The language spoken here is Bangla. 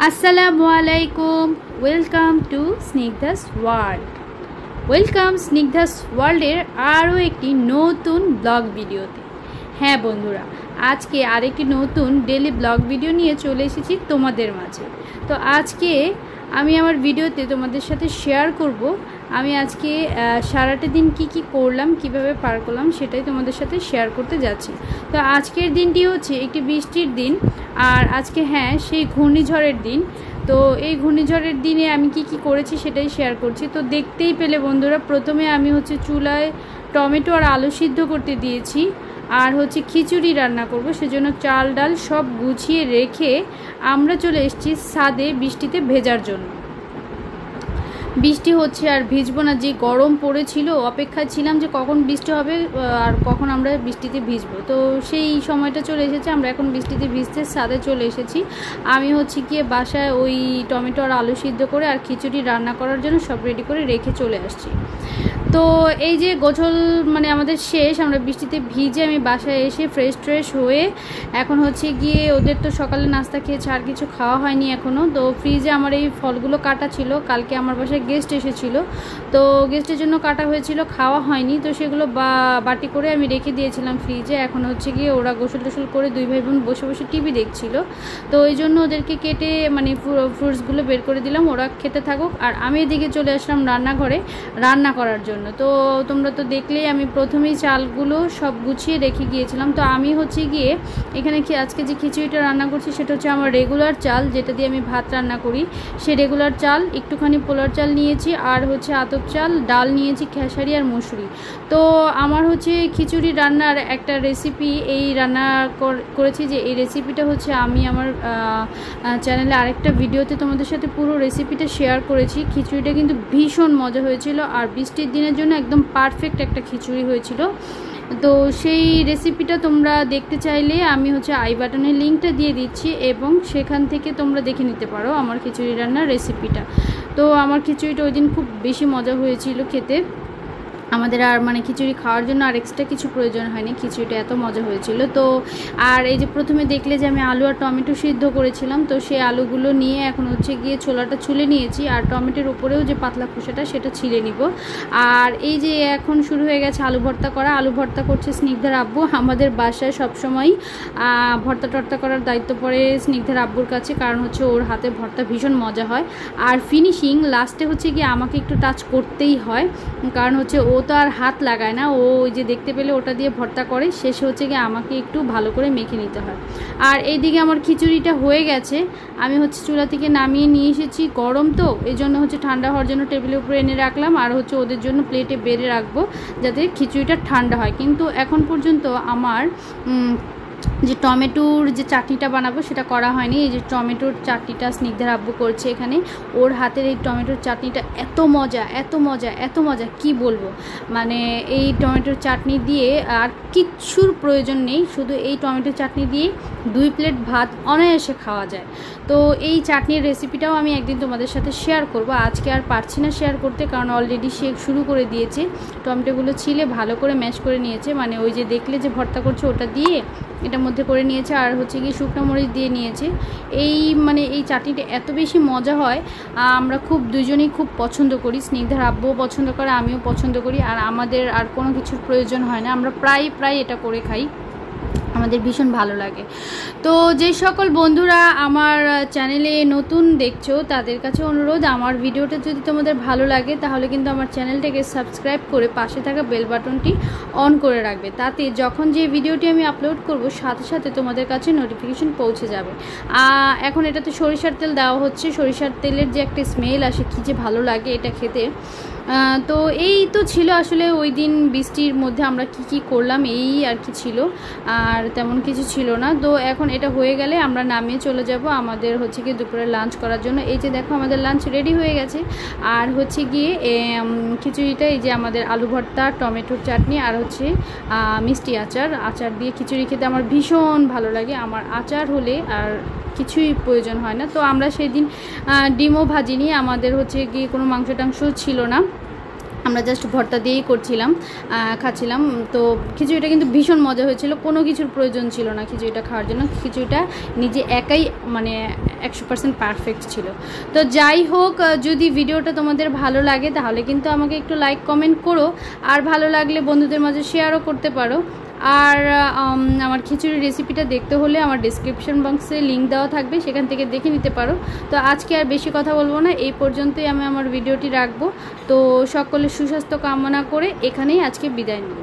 আসসালামু আলাইকুম, welcome to Snigdha's world. Welcome Snigdha's ওয়ার্ল্ডের আরও একটি নতুন ব্লগ ভিডিওতে। হ্যাঁ বন্ধুরা, আজকে আরেকটি নতুন ডেলি ব্লগ ভিডিও নিয়ে চলে এসেছি তোমাদের মাঝে। তো আজকে আমি আমার ভিডিওতে তোমাদের সাথে শেয়ার করব আমি আজকে সারাটা দিন কি করলাম, কিভাবে পার করলাম, সেটাই তোমাদের সাথে শেয়ার করতে যাচ্ছি। তো আজকের দিনটি হচ্ছে একটি বৃষ্টির দিন, আর আজকে সেই ঘূর্ণিঝড়ের দিন। তো এই ঘূর্ণিঝড়ের দিনে আমি কি করেছি সেটাই শেয়ার করছি। তো দেখতেই পেলে বন্ধুরা, প্রথমে আমি চুলায় টমেটো আর আলু সিদ্ধ করতে দিয়েছি, আর খিচুড়ি রান্না করব, সেজন্য চাল ডাল সব গুছিয়ে রেখে আমরা চলে এসেছি ছাদে বৃষ্টিতে ভেজার জন্য। বৃষ্টি হচ্ছে আর ভিজবো না, যে গরম পড়েছিল, অপেক্ষায় ছিলাম যে কখন বৃষ্টি হবে আর কখন আমরা বৃষ্টিতে ভিজবো। তো সেই সময়টা চলে এসেছে, আমরা এখন বৃষ্টিতে ভিজতে ছাদে চলে এসেছি। আমি গিয়ে বাসায় ওই টমেটো আর আলু সিদ্ধ করে আর খিচুড়ি রান্না করার জন্য সব রেডি করে রেখে চলে আসছি। তো এই যে গোসল আমাদের শেষ, আমরা বৃষ্টিতে ভিজে আমি বাসায় এসে ফ্রেশ হয়ে এখন গিয়ে ওদের তো সকালে নাস্তা খেয়েছে, আর কিছু খাওয়া হয়নি এখনও। তো ফ্রিজে আমার এই ফলগুলো কাটা ছিল, কালকে আমার বাসায় গেস্ট এসেছিলো, তো গেস্টের জন্য কাটা হয়েছিল, খাওয়া হয়নি। তো সেগুলো বাটি করে আমি রেখে দিয়েছিলাম ফ্রিজে। এখন গিয়ে ওরা গোসল টোসল করে দুই ভাই বোন বসে টিভি দেখছিল। তো ওই জন্য ওদেরকে কেটে ফ্রুটসগুলো বের করে দিলাম, ওরা খেতে থাকুক, আর আমি এদিকে চলে আসলাম রান্নাঘরে রান্না করার জন্য। তো তোমরা তো দেখলেই আমি প্রথমেই চালগুলো সব গুছিয়ে রেখে গিয়েছিলাম। তো আমি গিয়ে এখানে আজকে যে খিচুড়িটা রান্না করছি সেটা আমার রেগুলার চাল, যেটা দিয়ে আমি ভাত রান্না করি। সে রেগুলার চাল, একটুখানি পোলার চাল নিয়েছি, আর আতপ চাল, ডাল নিয়েছি, খেসারি আর মসুরি। তো আমার খিচুড়ি রান্নার একটা রেসিপি এই রান্না করেছি, যে এই রেসিপিটা আমি আমার চ্যানেলে আরেকটা ভিডিওতে তোমাদের সাথে পুরো রেসিপিটা শেয়ার করেছি। খিচুড়িটা কিন্তু ভীষণ মজা হয়েছিল, আর বৃষ্টির দিনের জন্য একদম পারফেক্ট একটা খিচুড়ি হয়েছিল। তো সেই রেসিপিটা তোমরা দেখতে চাইলে আমি আই বাটনের লিঙ্কটা দিয়ে দিচ্ছি, এবং সেখান থেকে তোমরা দেখে নিতে পারো আমার খিচুড়ি রান্নার রেসিপিটা। তো আমার খিচুড়িটা ওই দিন খুব বেশি মজা হয়েছিল খেতে। আমাদের আর খিচুড়ি খাওয়ার জন্য আর এক্সট্রা কিছু প্রয়োজন হয়নি, খিচুড়িটা এত মজা হয়েছিল। তো আর এই যে প্রথমে দেখলে যে আমি আলু আর টমেটো সিদ্ধ করেছিলাম, তো সেই আলুগুলো নিয়ে এখন গিয়ে ছোলাটা ছুলে নিয়েছি, আর টমেটোর উপরেও যে পাতলা খোসাটা সেটা ছিলে নিব। আর এই যে এখন শুরু হয়ে গেছে আলু ভর্তা করা। আলু ভর্তা করছে স্নিগ্ধার আব্বু। আমাদের বাসায় সবসময় ভর্তা টর্তা করার দায়িত্ব পড়ে স্নিগ্ধার আব্বুর কাছে, কারণ ওর হাতে ভর্তা ভীষণ মজা হয়। আর ফিনিশিং লাস্টে গিয়ে আমাকে একটু টাচ করতেই হয়, কারণ ও তো আর হাত লাগায় না, ও ওই যে দেখতে পেলে ওটা দিয়ে ভর্তা করে, শেষে গিয়ে আমাকে একটু ভালো করে মেখে নিতে হয়। আর এইদিকে আমার খিচুড়িটা হয়ে গেছে, আমি চুলা থেকে নামিয়ে নিয়ে এসেছি। গরম তো এই জন্য ঠান্ডা হওয়ার জন্য টেবিলের উপরে এনে রাখলাম, আর ওদের জন্য প্লেটে বেড়ে রাখবো যাতে খিচুড়িটা ঠান্ডা হয়। কিন্তু এখন পর্যন্ত আমার যে টমেটোর যে চাটনিটা বানাবো সেটা করা হয়নি। এই যে টমেটোর চাটনিটা স্নিগ্ধার আব্বু করছে এখানে, ওর হাতের এই টমেটোর চাটনিটা এত মজা কি বলবো। এই টমেটোর চাটনি দিয়ে আর কিচ্ছুর প্রয়োজন নেই, শুধু এই টমেটোর চাটনি দিয়ে 2 প্লেট ভাত অনায়াসে খাওয়া যায়। তো এই চাটনির রেসিপিটাও আমি একদিন তোমাদের সাথে শেয়ার করব, আজকে আর পারছি না শেয়ার করতে, কারণ অলরেডি সে শুরু করে দিয়েছে। টমেটোগুলো ছিলে ভালো করে ম্যাশ করে নিয়েছে, ওই যে দেখলে যে ভর্তা করছে ওটা দিয়ে এটার মধ্যে করে নিয়েছে, আর গিয়ে শুকনো মরিচ দিয়ে নিয়েছে। এই এই চাটনিটা এত বেশি মজা হয়, আমরা দুজনেই খুব পছন্দ করি। স্নিগ্ধার আব্বুও পছন্দ করে, আমিও পছন্দ করি, আর আমাদের আর কোনো কিছুর প্রয়োজন হয় না, আমরা প্রায় এটা করে খাই, আমাদের ভীষণ ভালো লাগে। তো যে সকল বন্ধুরা আমার চ্যানেলে নতুন দেখছো তাদের কাছে অনুরোধ, আমার ভিডিওটা যদি তোমাদের ভালো লাগে তাহলে কিন্তু আমার চ্যানেলটাকে সাবস্ক্রাইব করে পাশে থাকা বেল বাটনটি অন করে রাখবে, তাতে যখন যে ভিডিওটি আমি আপলোড করব সাথে সাথে তোমাদের কাছে নোটিফিকেশন পৌঁছে যাবে। এখন এটাতে সরিষার তেল দেওয়া হচ্ছে, সরিষার তেলের যে একটা স্মেল আসে কী যে ভালো লাগে এটা খেতে। তো এই তো ছিল আসলে ওই দিন বৃষ্টির মধ্যে আমরা কি করলাম, এই আর কি ছিল, আর তেমন কিছু ছিল না। তো এখন এটা হয়ে গেলে আমরা নামিয়ে চলে যাব আমাদের গিয়ে দুপুরে লাঞ্চ করার জন্য। এই যে দেখো আমাদের লাঞ্চ রেডি হয়ে গেছে, আর গিয়ে খিচুড়িটা এই যে আমাদের আলু ভর্তা, টমেটোর চাটনি, আর মিষ্টি আচার দিয়ে খিচুড়ি খেতে আমার ভীষণ ভালো লাগে। আমার আচার হলে আর কিছুই প্রয়োজন হয় না। তো আমরা সেই দিন ডিমও ভাজিনি, আমাদের গিয়ে কোনো মাংস টাংস ছিল না, আমরা জাস্ট ভর্তা দিয়েই করছিলাম, খাচ্ছিলাম। তো খিচুড়িটা কিন্তু ভীষণ মজা হয়েছিল, কোনো কিছুর প্রয়োজন ছিল না খিচুড়িটা খাওয়ার জন্য। খিচুড়িটা নিজে একাই মানে 100% পারফেক্ট ছিল। তো যাই হোক, যদি ভিডিওটা তোমাদের ভালো লাগে তাহলে কিন্তু আমাকে একটু লাইক কমেন্ট করো, আর ভালো লাগলে বন্ধুদের মাঝে শেয়ারও করতে পারো। আর আমার খিচুড়ির রেসিপিটা দেখতে হলে আমার ডেসক্রিপশন বক্সে লিঙ্ক দেওয়া থাকবে, সেখান থেকে দেখে নিতে পারো। তো আজকে আর বেশি কথা বলবো না, এই পর্যন্তই আমি আমার ভিডিওটি রাখবো। তো সকলের সুস্বাস্থ্য কামনা করে এখানেই আজকে বিদায় নেব।